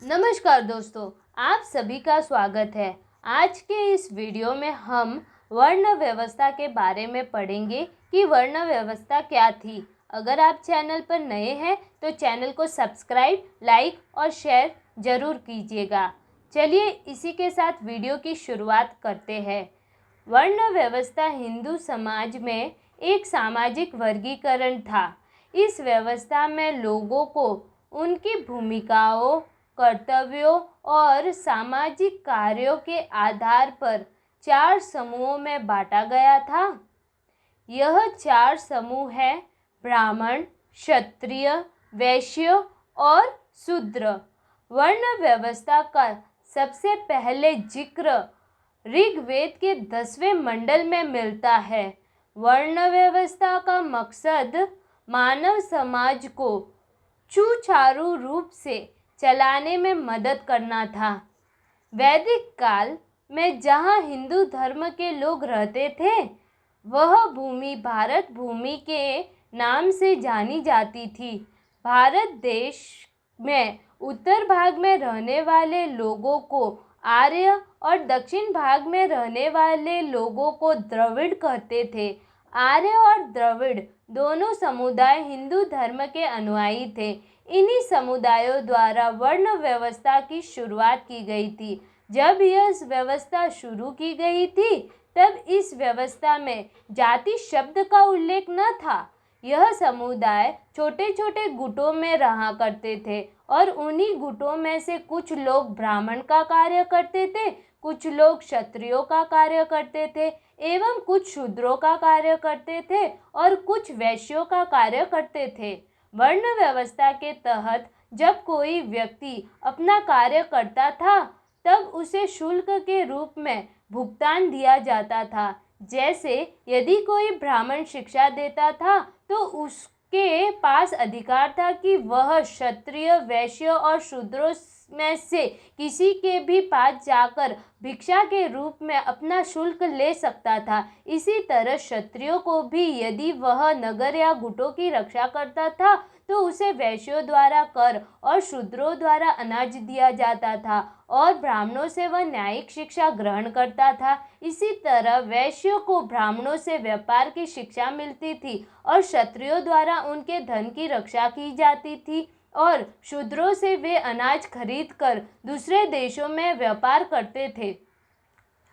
नमस्कार दोस्तों, आप सभी का स्वागत है। आज के इस वीडियो में हम वर्ण व्यवस्था के बारे में पढ़ेंगे कि वर्ण व्यवस्था क्या थी। अगर आप चैनल पर नए हैं तो चैनल को सब्सक्राइब, लाइक और शेयर ज़रूर कीजिएगा। चलिए इसी के साथ वीडियो की शुरुआत करते हैं। वर्ण व्यवस्था हिंदू समाज में एक सामाजिक वर्गीकरण था। इस व्यवस्था में लोगों को उनकी भूमिकाओं, कर्तव्यों और सामाजिक कार्यों के आधार पर 4 समूहों में बांटा गया था। यह 4 समूह हैं ब्राह्मण, क्षत्रिय, वैश्य और शूद्र। वर्ण व्यवस्था का सबसे पहले जिक्र ऋग्वेद के 10वें मंडल में मिलता है। वर्ण व्यवस्था का मकसद मानव समाज को सुचारू रूप से चलाने में मदद करना था। वैदिक काल में जहाँ हिंदू धर्म के लोग रहते थे, वह भूमि भारत भूमि के नाम से जानी जाती थी। भारत देश में उत्तर भाग में रहने वाले लोगों को आर्य और दक्षिण भाग में रहने वाले लोगों को द्रविड़ कहते थे। आर्य और द्रविड़ दोनों समुदाय हिंदू धर्म के अनुयायी थे। इन्हीं समुदायों द्वारा वर्ण व्यवस्था की शुरुआत की गई थी। जब यह व्यवस्था शुरू की गई थी तब इस व्यवस्था में जाति शब्द का उल्लेख न था। यह समुदाय छोटे छोटे गुटों में रहा करते थे और उन्हीं गुटों में से कुछ लोग ब्राह्मण का कार्य करते थे, कुछ लोग क्षत्रियों का कार्य करते थे एवं कुछ शूद्रों का कार्य करते थे और कुछ वैश्यों का कार्य करते थे। वर्ण व्यवस्था के तहत जब कोई व्यक्ति अपना कार्य करता था तब उसे शुल्क के रूप में भुगतान दिया जाता था। जैसे यदि कोई ब्राह्मण शिक्षा देता था तो उसके पास अधिकार था कि वह क्षत्रिय, वैश्य और शूद्रों में से किसी के भी पास जाकर भिक्षा के रूप में अपना शुल्क ले सकता था। इसी तरह क्षत्रियों को भी यदि वह नगर या गुटों की रक्षा करता था तो उसे वैश्यों द्वारा कर और शूद्रों द्वारा अनाज दिया जाता था और ब्राह्मणों से वह न्यायिक शिक्षा ग्रहण करता था। इसी तरह वैश्यों को ब्राह्मणों से व्यापार की शिक्षा मिलती थी और क्षत्रियों द्वारा उनके धन की रक्षा की जाती थी और शूद्रों से वे अनाज खरीद कर दूसरे देशों में व्यापार करते थे।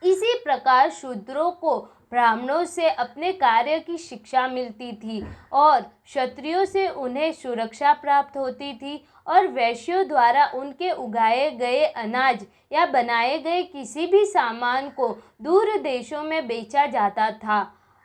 इसी प्रकार शूद्रों को ब्राह्मणों से अपने कार्य की शिक्षा मिलती थी और क्षत्रियों से उन्हें सुरक्षा प्राप्त होती थी और वैश्यों द्वारा उनके उगाए गए अनाज या बनाए गए किसी भी सामान को दूर देशों में बेचा जाता था।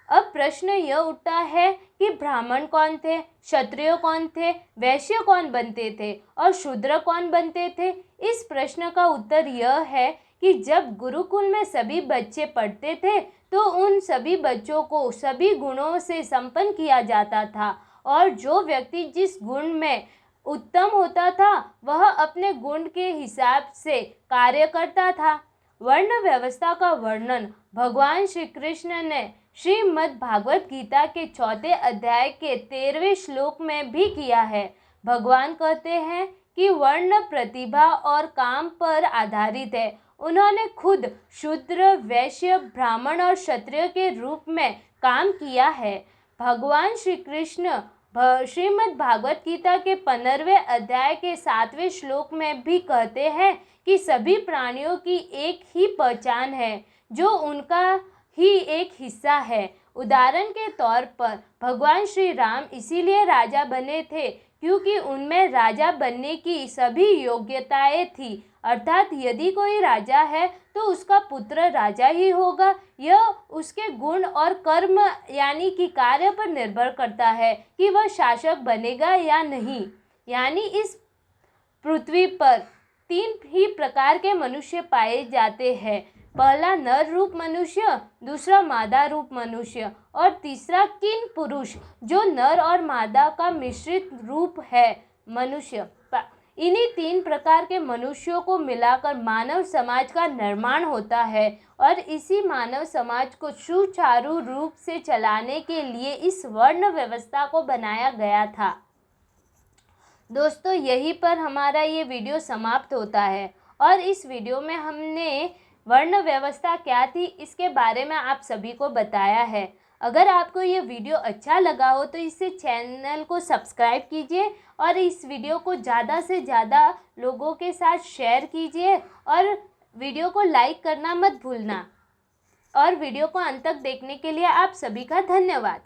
अब प्रश्न यह उठता है कि ब्राह्मण कौन थे, क्षत्रिय कौन थे, वैश्य कौन बनते थे और शूद्र कौन बनते थे। इस प्रश्न का उत्तर यह है कि जब गुरुकुल में सभी बच्चे पढ़ते थे तो उन सभी बच्चों को सभी गुणों से संपन्न किया जाता था और जो व्यक्ति जिस गुण में उत्तम होता था वह अपने गुण के हिसाब से कार्य करता था। वर्ण व्यवस्था का वर्णन भगवान श्री कृष्ण ने श्रीमद् भागवत गीता के 4 अध्याय के 13वें श्लोक में भी किया है। भगवान कहते हैं कि वर्ण प्रतिभा और काम पर आधारित है। उन्होंने खुद शूद्र, वैश्य, ब्राह्मण और क्षत्रिय के रूप में काम किया है। भगवान श्री कृष्ण श्रीमद् भागवत गीता के 15वें अध्याय के 7वें श्लोक में भी कहते हैं कि सभी प्राणियों की एक ही पहचान है जो उनका ही एक हिस्सा है। उदाहरण के तौर पर भगवान श्री राम इसीलिए राजा बने थे क्योंकि उनमें राजा बनने की सभी योग्यताएं थी। अर्थात यदि कोई राजा है तो उसका पुत्र राजा ही होगा। यह उसके गुण और कर्म यानी कि कार्य पर निर्भर करता है कि वह शासक बनेगा या नहीं। यानी इस पृथ्वी पर 3 ही प्रकार के मनुष्य पाए जाते हैं। पहला नर रूप मनुष्य, दूसरा मादा रूप मनुष्य और तीसरा किन पुरुष जो नर और मादा का मिश्रित रूप है मनुष्य। इन्हीं 3 प्रकार के मनुष्यों को मिलाकर मानव समाज का निर्माण होता है और इसी मानव समाज को सुचारू रूप से चलाने के लिए इस वर्ण व्यवस्था को बनाया गया था। दोस्तों, यहीं पर हमारा ये वीडियो समाप्त होता है और इस वीडियो में हमने वर्ण व्यवस्था क्या थी इसके बारे में आप सभी को बताया है। अगर आपको ये वीडियो अच्छा लगा हो तो इस चैनल को सब्सक्राइब कीजिए और इस वीडियो को ज़्यादा से ज़्यादा लोगों के साथ शेयर कीजिए और वीडियो को लाइक करना मत भूलना। और वीडियो को अंत तक देखने के लिए आप सभी का धन्यवाद।